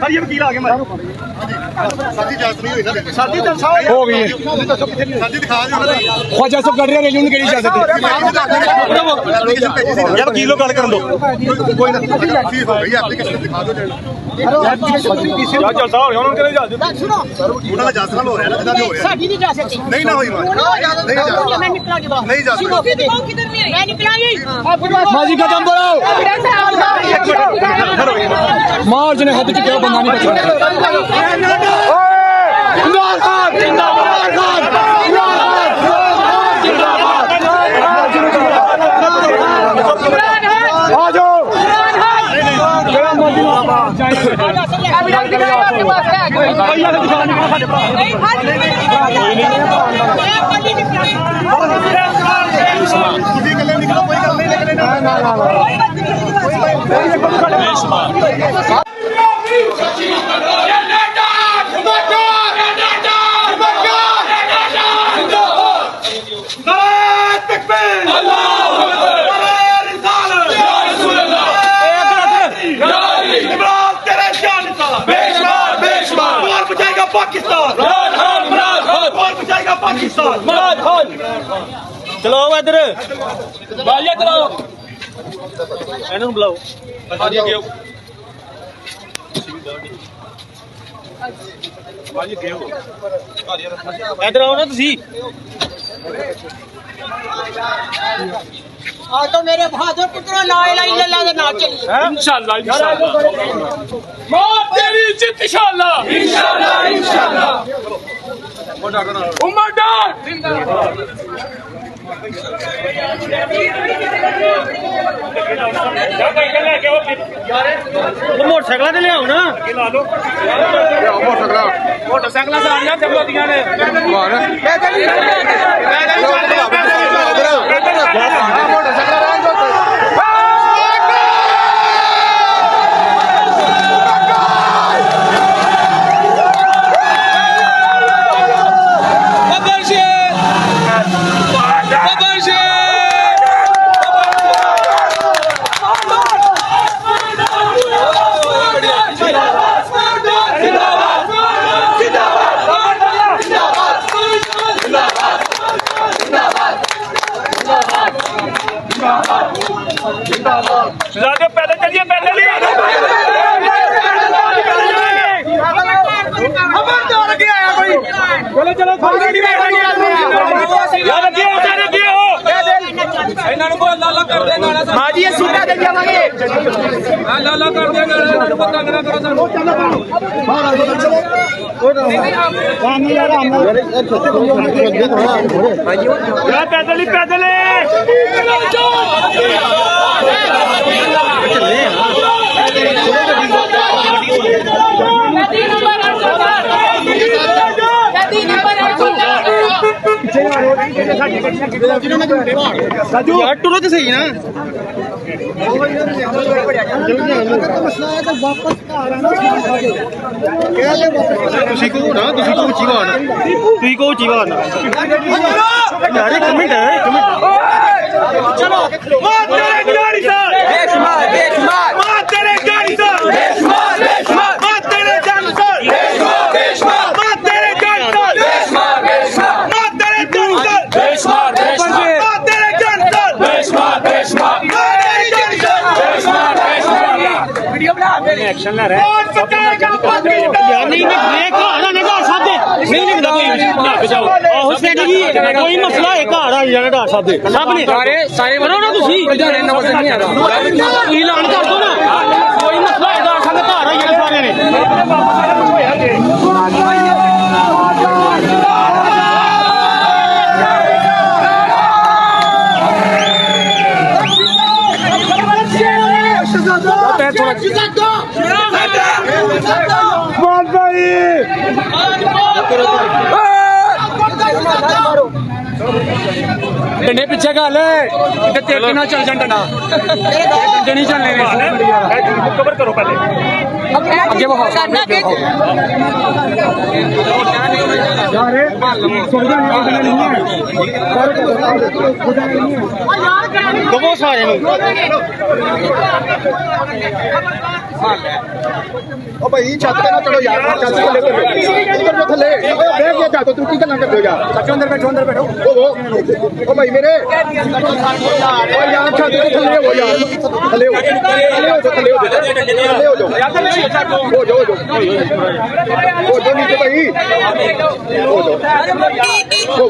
Sir ये वकील आ गए हमारे ਸਾਡੀ ਇਜਾਜ਼ਤ ਨਹੀਂ ਹੋਈ ਨਾ साथी दर्शाओ हो गई है ਸਾਡੀ ਦਿਖਾ ਦਿਓ ਨਾ ख्वाजा साहब कर रहे हैं रेलवे की इजाजत है ਐਪਲੀਕੇਸ਼ਨ ਭੇਜੀ ਸੀ यार वकील लो गल करन दो ਕੋਈ ਨਾ ਕੀ ਹੋ ਗਈ ਐਪਲੀਕੇਸ਼ਨ ਦਿਖਾ ਦਿਓ ਜਣਾ चाचा साहब ਉਹਨਾਂ ਨੂੰ ਕਿਹਨੇ ਜਾ ਦਿੱਤੀ सुनो ਉਹਨਾਂ ਦਾ ਇਜਾਜ਼ਤ ਨਾਲ ਹੋ ਰਿਹਾ ਨਾ ਜਿੱਦਾਂ ਵੀ ਹੋ ਰਿਹਾ साडी नहीं जा सकती ਨਹੀਂ ਨਾ ਹੋਈ ਮਾਰ ਨਹੀਂ ਜਾ मैं निकला के बाद नहीं जा सकती। किधर नहीं मैं निकला ही माजी खत्म करो मार जने हद च क्या बंदा नहीं बचा इमरान खान जिंदाबाद आ जाओ जरा मर्जी ਤੁਸੀਂ ਇਕੱਲੇ ਨਿਕਲੋ ਕੋਈ ਗੱਲ ਨਹੀਂ ਨਿਕਲੇ चलो इधर बालिया चलाओ इन्हों बुलाओ इधर आओ ना तुसी आज तो मेरे बहादुर पुत्रों ला इलाहा इल्लल्लाह दे नाम चली इंशाअल्लाह मौत तेरी जित इंशाअल्लाह उम्र डार मोटरसाइकिल ते लियाओ ना मोटरसाइकिल से आनिया चलदियां ने पैदल चलिए पैदल चलो चलो माजी सीटा दे जावांगे लाला कर दे पता ना करो पैदल ही पैदल यार टुरो तो सही ना ਤੁਸੀਂ ਕੋ ਨਾ ਤੁਸੀਂ ਕੋ ਚੀਵਾਨ ਤੁਸੀਂ ਕੋ ਚੀਵਾਨ ਯਾਰ ਇੱਕ ਮਿੰਟ ਚਲੋ ਮਾਰ ਤੇਰੇ ਗਾੜੀ ਸਰ ਬੇਸ਼ਮਾਰ ਮਾਰ ਤੇਰੇ ਗਾੜੀ ਸਰ ਬੇਸ਼ਮਾਰ ਮਾਰ ਤੇਰੇ ਜਾਨ ਸਰ ਬੇਸ਼ਮਾਰ ਮਾਰ ਤੇਰੇ ਜਾਨ ਸਰ ਬੇਸ਼ਮਾਰ ਮਾਰ ਤੇਰੇ ਜਾਨ ਸਰ ਬੇਸ਼ਮਾਰ ਮਾਰ ਤੇਰੇ ਜਾਨ ਸਰ ਬੇਸ਼ਮਾਰ वीडियो बना मेरे एक्शन ले रहा है यार नहीं ब्रेक आना नहीं डॉक्टर साहब दे नहीं लगदा कोई बचाओ हॉस्पिटल की कोई मसला है घर आ जाना डॉक्टर साहब दे सब ने सारे करो ना तुसी जाने नंबर नहीं आ रहा ऐलान कर दो ना कोई मसला है डॉक्टर साहब घर आ जाना सारे ने डंडे पीछे गल तेरे ना चल जा डंडा नहीं चलने कवर करो पहले ਅੱਗੇ ਵਹਾ ਯਾਰ ਸੁਣਦਾ ਨਹੀਂ ਹੈ ਦਬੋ ਸਾਰੇ ਨੂੰ ਉਹ ਭਾਈ ਛੱਤ ਤੇ ਨਾ ਚੜੋ ਯਾਰ ਛੱਤ ਤੇ ਲੈ ਇਧਰ ਨੂੰ ਥੱਲੇ ਓਏ ਬੈਠ ਜਾ ਤੂੰ ਕੀ ਗੱਲਾਂ ਕਰਦੇ ਹੋ ਯਾਰ ਸੱਚੋ ਅੰਦਰ ਬੈਠੋ ਉਹ ਭਾਈ ਮੇਰੇ ਓ ਯਾਰ ਛੱਤ ਤੇ ਥੱਲੇ ਹੋ ਯਾਰ ਥੱਲੇ ਹੋ ਜਾਓ ਨੀਚੇ ਭਾਈ ਹੋ ਜਾਓ